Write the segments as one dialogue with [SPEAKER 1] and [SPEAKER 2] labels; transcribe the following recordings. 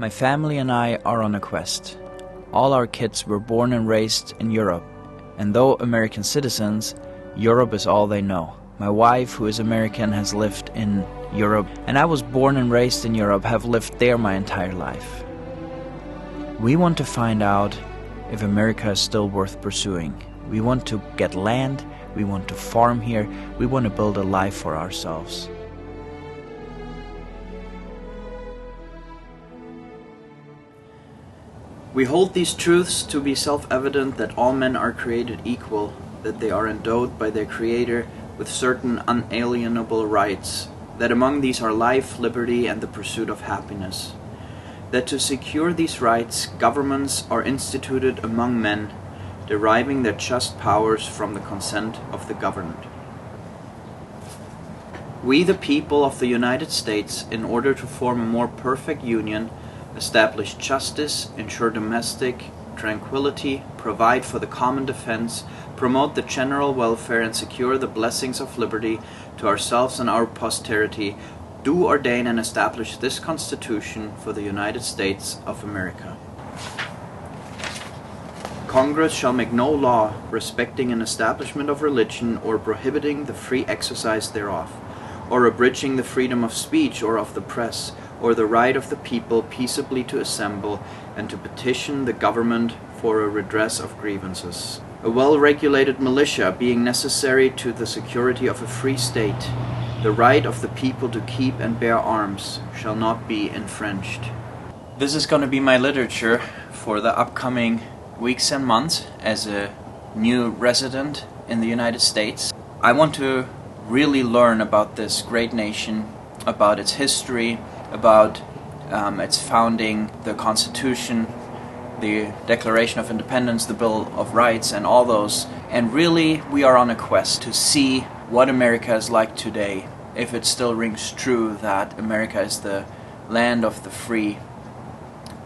[SPEAKER 1] My family and I are on a quest. All our kids were born and raised in Europe, and though American citizens, Europe is all they know. My wife, who is American, has lived in Europe, and I was born and raised in Europe, have lived there my entire life. We want to find out if America is still worth pursuing. We want to get land, we want to farm here, we want to build a life for ourselves. We hold these truths to be self-evident, that all men are created equal, that they are endowed by their Creator with certain unalienable rights, that among these are life, liberty, and the pursuit of happiness, that to secure these rights, governments are instituted among men, deriving their just powers from the consent of the governed. We, the people of the United States, in order to form a more perfect union, establish justice, ensure domestic tranquility, provide for the common defense, promote the general welfare, and secure the blessings of liberty to ourselves and our posterity, do ordain and establish this Constitution for the United States of America. Congress shall make no law respecting an establishment of religion or prohibiting the free exercise thereof, or abridging the freedom of speech or of the press, or the right of the people peaceably to assemble and to petition the government for a redress of grievances. A well-regulated militia being necessary to the security of a free state, the right of the people to keep and bear arms shall not be infringed. This is going to be my literature for the upcoming weeks and months as a new resident in the United States. I want to really learn about this great nation, about its history, about its founding, the Constitution, the Declaration of Independence, the Bill of Rights, and all those. And really, we are on a quest to see what America is like today, if it still rings true that America is the land of the free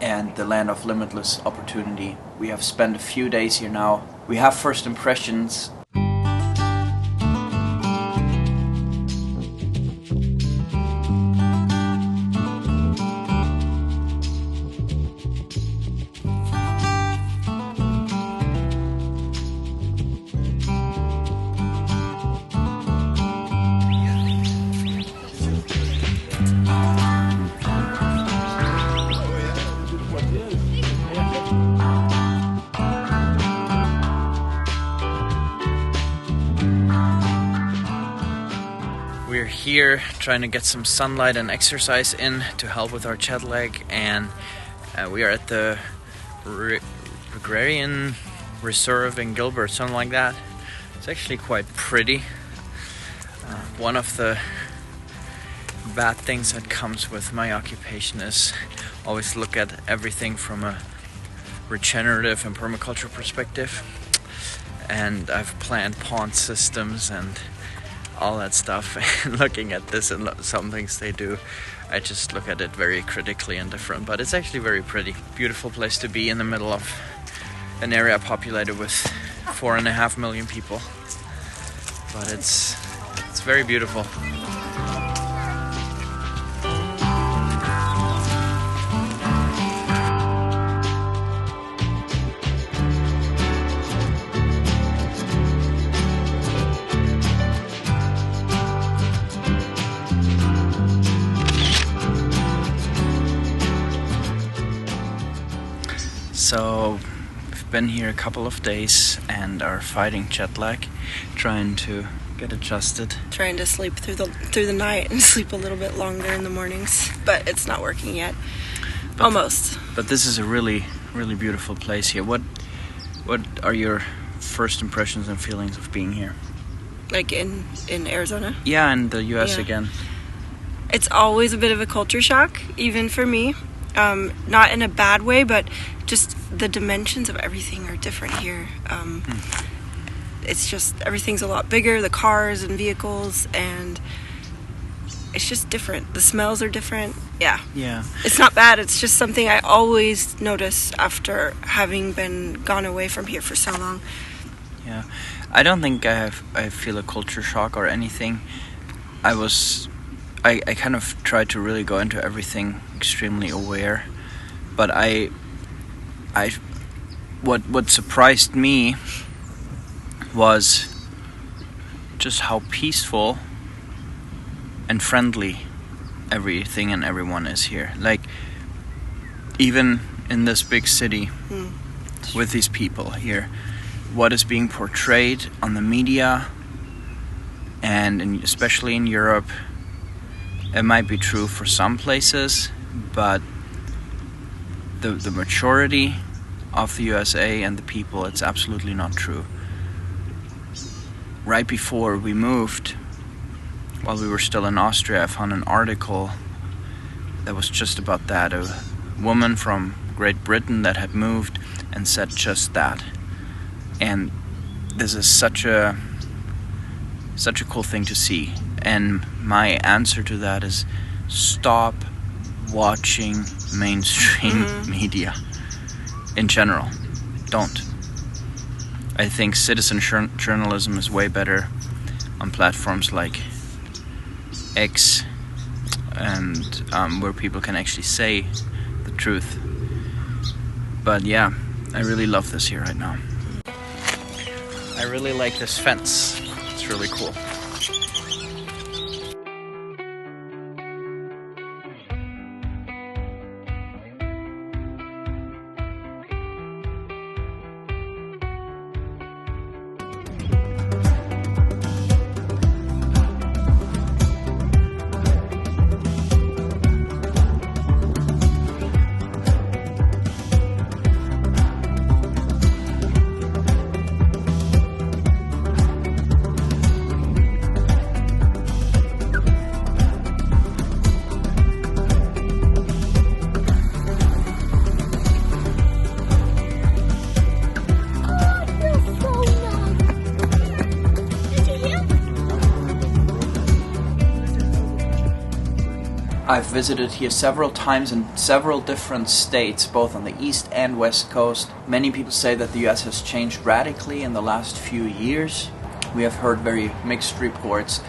[SPEAKER 1] and the land of limitless opportunity. We have spent a few days here now. We have first impressions. We're here trying to get some sunlight and exercise in to help with our jet lag, and we are at the Agrarian Reserve in Gilbert, something like that. It's actually quite pretty. One of the bad things that comes with my occupation is always look at everything from a regenerative and permaculture perspective, and I've planned pond systems and all that stuff, and looking at this and some things they do, I just look at it very critically and different. But it's actually very pretty. Beautiful place to be in the middle of an area populated with 4.5 million people. But it's very beautiful. So we've been here a couple of days and are fighting jet lag, trying to get adjusted.
[SPEAKER 2] Trying to sleep through the night and sleep a little bit longer in the mornings, but it's not working yet. Almost.
[SPEAKER 1] But this is a really, really beautiful place here. What are your first impressions and feelings of being here?
[SPEAKER 2] Like in Arizona?
[SPEAKER 1] Yeah, in the US again.
[SPEAKER 2] It's always a bit of a culture shock, even for me. Not in a bad way, but just the dimensions of everything are different here. It's just, everything's a lot bigger, the cars and vehicles, and it's just different. The smells are different. Yeah. It's not bad, it's just something I always notice after having been gone away from here for so long.
[SPEAKER 1] Yeah. I don't think I feel a culture shock or anything. I kind of tried to really go into everything extremely aware, But what surprised me was just how peaceful and friendly everything and everyone is here. Like, even in this big city, with these people here, what is being portrayed on the media, and especially in Europe, it might be true for some places, but the majority of the USA and the people, it's absolutely not true. Right before we moved, while we were still in Austria, I found an article that was just about that. A woman from Great Britain that had moved and said just that. And this is such a cool thing to see. And my answer to that is stop watching mainstream media in general. Don't. I think citizen journalism is way better on platforms like X, and where people can actually say the truth. But yeah, I really love this here right now. I really like this fence. It's really cool. I've visited here several times in several different states, both on the east and west coast. Many people say that the US has changed radically in the last few years. We have heard very mixed reports.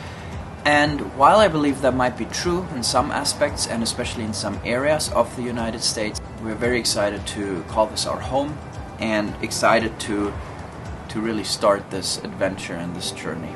[SPEAKER 1] And while I believe that might be true in some aspects, and especially in some areas of the United States, we're very excited to call this our home and excited to really start this adventure and this journey.